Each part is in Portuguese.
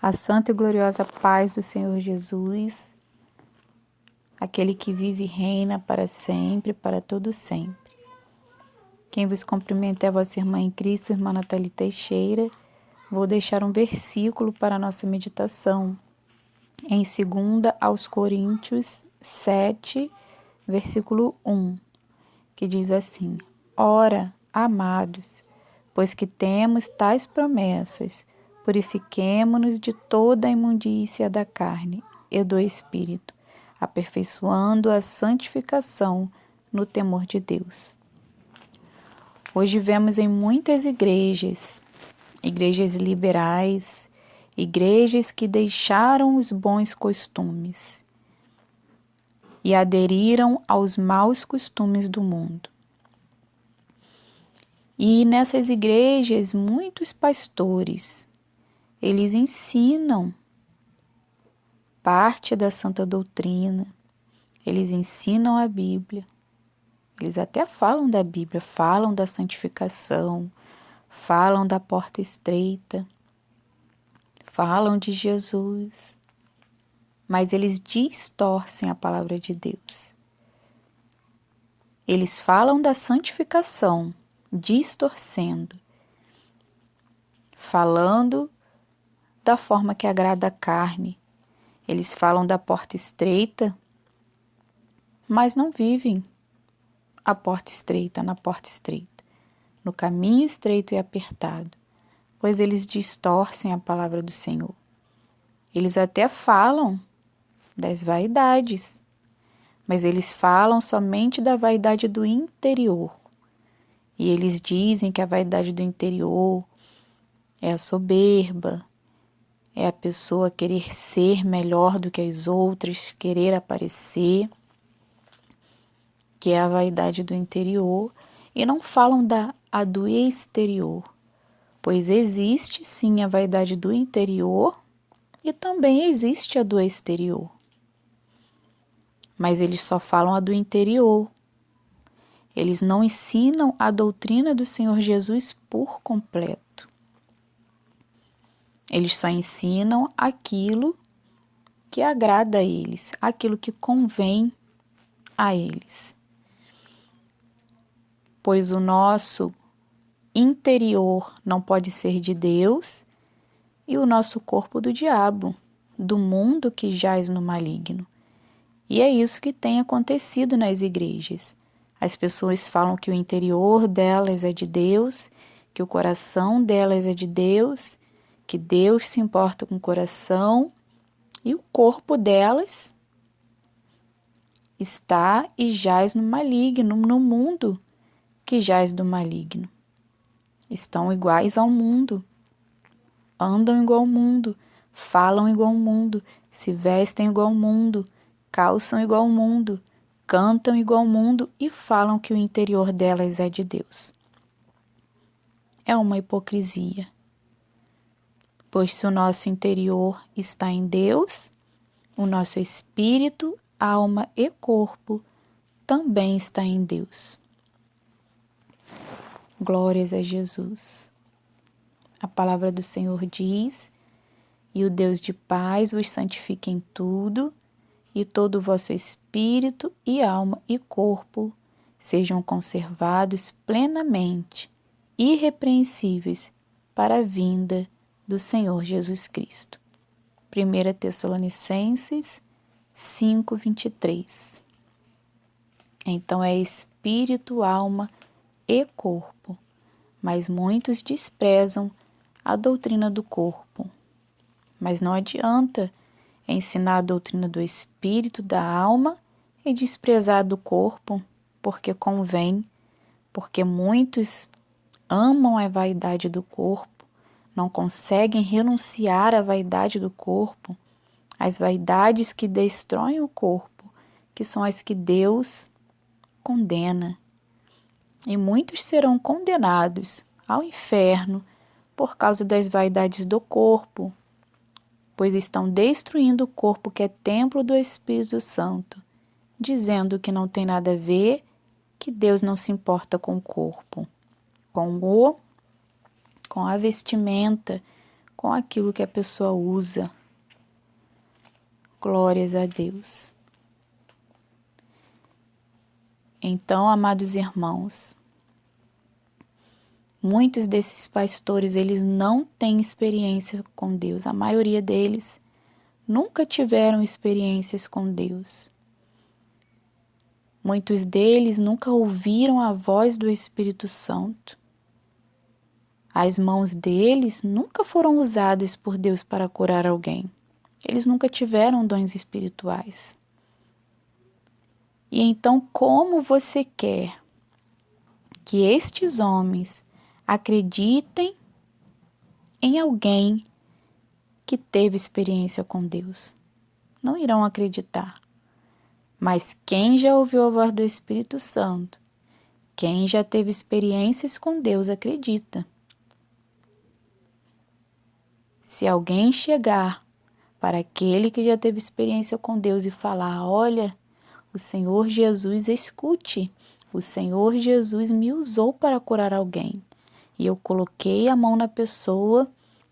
A santa e gloriosa paz do Senhor Jesus, aquele que vive e reina para sempre, para todo sempre. Quem vos cumprimenta é a vossa irmã em Cristo, irmã Nathalie Teixeira. Vou deixar um versículo para a nossa meditação, em 2 aos Coríntios 7, versículo 1, que diz assim: Ora, amados, pois que temos tais promessas, purifiquemo-nos de toda a imundícia da carne e do espírito, aperfeiçoando a santificação no temor de Deus. Hoje vemos em muitas igrejas liberais, igrejas que deixaram os bons costumes e aderiram aos maus costumes do mundo. E nessas igrejas, muitos pastores, eles ensinam parte da santa doutrina, eles ensinam a Bíblia, eles até falam da Bíblia, falam da santificação, falam da porta estreita, falam de Jesus, mas eles distorcem a palavra de Deus. Eles falam da santificação, distorcendo, falando da forma que agrada a carne. Eles falam da porta estreita, mas não vivem a porta estreita, na porta estreita, no caminho estreito e apertado, pois eles distorcem a palavra do Senhor. Eles até falam das vaidades, mas eles falam somente da vaidade do interior. E eles dizem que a vaidade do interior é a soberba, é a pessoa querer ser melhor do que as outras, querer aparecer, que é a vaidade do interior, e não falam a do exterior, pois existe sim a vaidade do interior e também existe a do exterior. Mas eles só falam a do interior. Eles não ensinam a doutrina do Senhor Jesus por completo. Eles só ensinam aquilo que agrada a eles, aquilo que convém a eles. Pois o nosso interior não pode ser de Deus e o nosso corpo do diabo, do mundo que jaz no maligno. E é isso que tem acontecido nas igrejas. As pessoas falam que o interior delas é de Deus, que o coração delas é de Deus, que Deus se importa com o coração e o corpo delas está e jaz no maligno, no mundo que jaz do maligno. Estão iguais ao mundo, andam igual ao mundo, falam igual ao mundo, se vestem igual ao mundo, calçam igual ao mundo, cantam igual ao mundo e falam que o interior delas é de Deus. É uma hipocrisia. Pois se o nosso interior está em Deus, o nosso espírito, alma e corpo também está em Deus. Glórias a Jesus. A palavra do Senhor diz: E o Deus de paz vos santifique em tudo, e todo o vosso espírito e alma e corpo sejam conservados plenamente, irrepreensíveis para a vinda do Senhor Jesus Cristo. 1 Tessalonicenses 5:23. Então é espírito, alma e corpo, mas muitos desprezam a doutrina do corpo. Mas não adianta ensinar a doutrina do espírito, da alma e desprezar do corpo, porque convém, porque muitos amam a vaidade do corpo, não conseguem renunciar à vaidade do corpo, as vaidades que destroem o corpo, que são as que Deus condena. E muitos serão condenados ao inferno por causa das vaidades do corpo, pois estão destruindo o corpo que é templo do Espírito Santo, dizendo que não tem nada a ver, que Deus não se importa com o corpo, com a vestimenta, com aquilo que a pessoa usa. Glórias a Deus. Então, amados irmãos, muitos desses pastores, eles não têm experiência com Deus. A maioria deles nunca tiveram experiências com Deus. Muitos deles nunca ouviram a voz do Espírito Santo. As mãos deles nunca foram usadas por Deus para curar alguém. Eles nunca tiveram dons espirituais. E então, como você quer que estes homens acreditem em alguém que teve experiência com Deus? Não irão acreditar. Mas quem já ouviu a voz do Espírito Santo, quem já teve experiências com Deus, acredita. Se alguém chegar para aquele que já teve experiência com Deus e falar: olha, o Senhor Jesus, escute, o Senhor Jesus me usou para curar alguém. E eu coloquei a mão na pessoa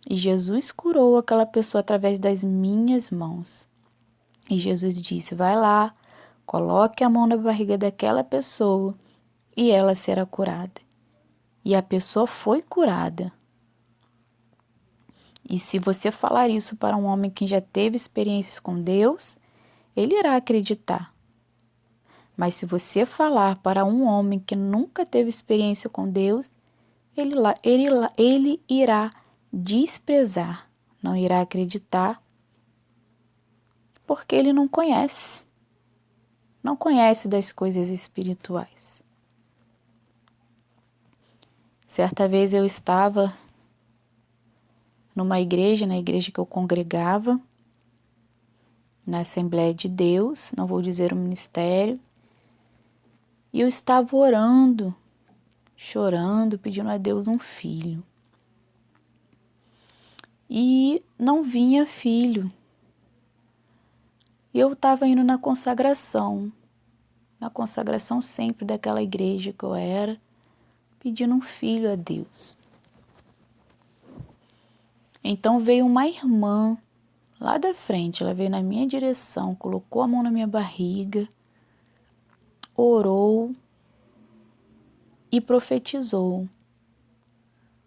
e Jesus curou aquela pessoa através das minhas mãos. E Jesus disse: vai lá, coloque a mão na barriga daquela pessoa e ela será curada. E a pessoa foi curada. E se você falar isso para um homem que já teve experiências com Deus, ele irá acreditar. Mas se você falar para um homem que nunca teve experiência com Deus, ele irá desprezar, não irá acreditar, porque ele não conhece das coisas espirituais. Certa vez eu estava numa igreja, na igreja que eu congregava, na Assembleia de Deus, não vou dizer o ministério, e eu estava orando, chorando, pedindo a Deus um filho. E não vinha filho. E eu estava indo na consagração sempre daquela igreja que eu era, pedindo um filho a Deus. Então veio uma irmã lá da frente, ela veio na minha direção, colocou a mão na minha barriga, orou e profetizou.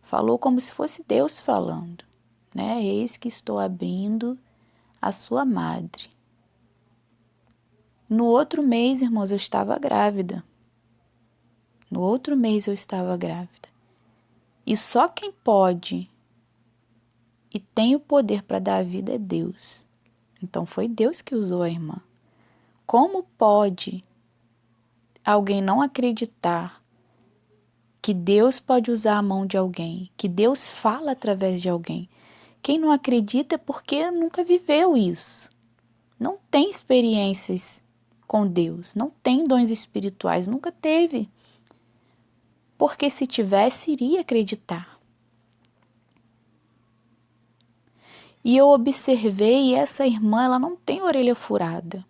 Falou como se fosse Deus falando, né? Eis que estou abrindo a sua madre. No outro mês, irmãos, eu estava grávida. E só quem pode e tem o poder para dar a vida é Deus. Então foi Deus que usou a irmã. Como pode alguém não acreditar que Deus pode usar a mão de alguém, que Deus fala através de alguém? Quem não acredita é porque nunca viveu isso. Não tem experiências com Deus, não tem dons espirituais, nunca teve. Porque se tivesse, iria acreditar. E eu observei, essa irmã, ela não tem orelha furada.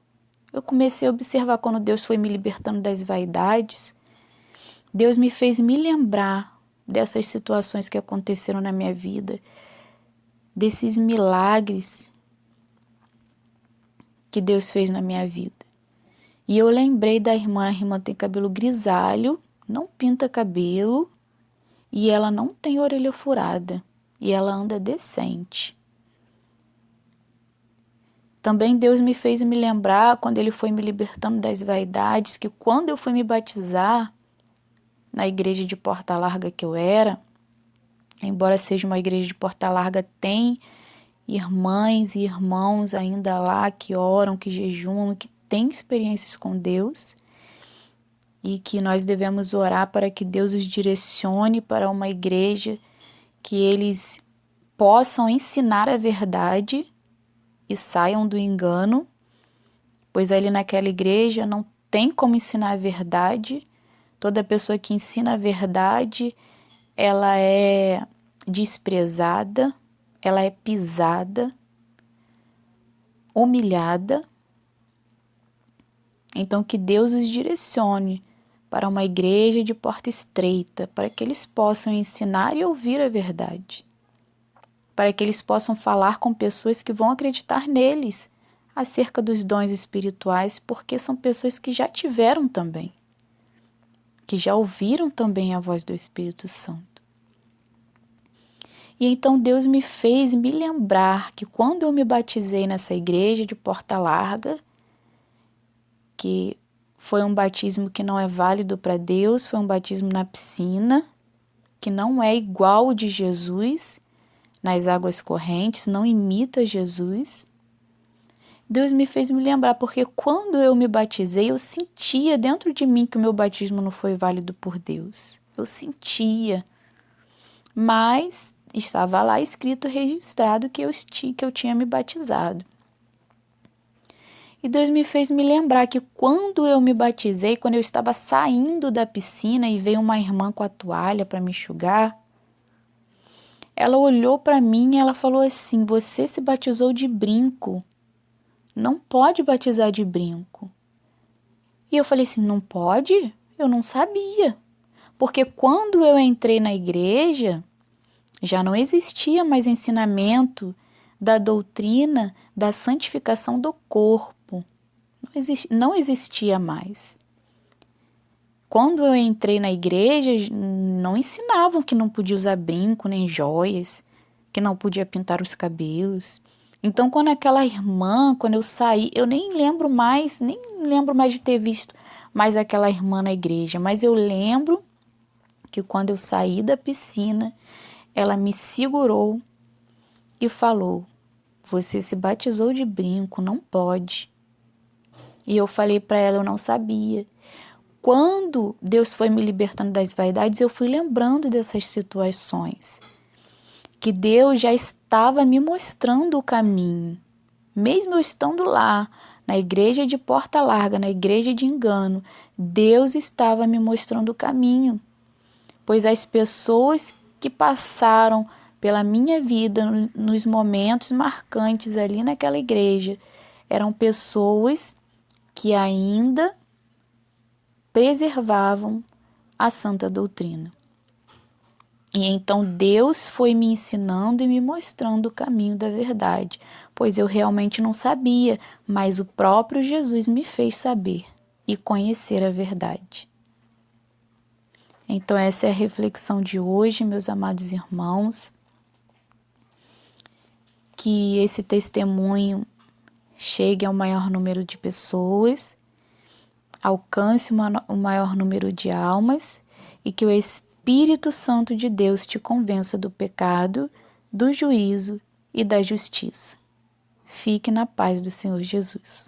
Eu comecei a observar quando Deus foi me libertando das vaidades. Deus me fez me lembrar dessas situações que aconteceram na minha vida, desses milagres que Deus fez na minha vida. E eu lembrei da irmã, a irmã tem cabelo grisalho, não pinta cabelo e ela não tem orelha furada e ela anda decente. Também Deus me fez me lembrar, quando Ele foi me libertando das vaidades, que quando eu fui me batizar na igreja de Porta Larga que eu era, embora seja uma igreja de Porta Larga, tem irmãs e irmãos ainda lá que oram, que jejuam, que têm experiências com Deus e que nós devemos orar para que Deus os direcione para uma igreja que eles possam ensinar a verdade e saiam do engano, pois ali naquela igreja não tem como ensinar a verdade. Toda pessoa que ensina a verdade, ela é desprezada, ela é pisada, humilhada. Então que Deus os direcione para uma igreja de porta estreita, para que eles possam ensinar e ouvir a verdade. para que eles possam falar com pessoas que vão acreditar neles acerca dos dons espirituais, porque são pessoas que já tiveram também, que já ouviram também a voz do Espírito Santo. E então Deus me fez me lembrar que quando eu me batizei nessa igreja de Porta Larga, que foi um batismo que não é válido para Deus, foi um batismo na piscina, que não é igual o de Jesus, nas águas correntes, não imita Jesus. Deus me fez me lembrar, porque quando eu me batizei, eu sentia dentro de mim que o meu batismo não foi válido por Deus. Eu sentia, mas estava lá escrito, registrado que eu tinha me batizado. E Deus me fez me lembrar que quando eu me batizei, quando eu estava saindo da piscina e veio uma irmã com a toalha para me enxugar, ela olhou para mim e ela falou assim: "Você se batizou de brinco. Não pode batizar de brinco." E eu falei assim: "Não pode? Eu não sabia." Porque quando eu entrei na igreja, já não existia mais ensinamento da doutrina da santificação do corpo. Não existia mais. Quando eu entrei na igreja, não ensinavam que não podia usar brinco nem joias, que não podia pintar os cabelos. Então, quando eu saí, eu nem lembro mais de ter visto mais aquela irmã na igreja, mas eu lembro que quando eu saí da piscina, ela me segurou e falou: "Você se batizou de brinco, não pode." E eu falei para ela, eu não sabia. Quando Deus foi me libertando das vaidades, eu fui lembrando dessas situações, que Deus já estava me mostrando o caminho. Mesmo eu estando lá, na igreja de Porta Larga, na igreja de Engano, Deus estava me mostrando o caminho, pois as pessoas que passaram pela minha vida nos momentos marcantes ali naquela igreja eram pessoas que ainda preservavam a santa doutrina. E então Deus foi me ensinando e me mostrando o caminho da verdade, pois eu realmente não sabia, mas o próprio Jesus me fez saber e conhecer a verdade. Então essa é a reflexão de hoje, meus amados irmãos, que esse testemunho chegue ao maior número de pessoas, alcance o maior número de almas e que o Espírito Santo de Deus te convença do pecado, do juízo e da justiça. Fique na paz do Senhor Jesus.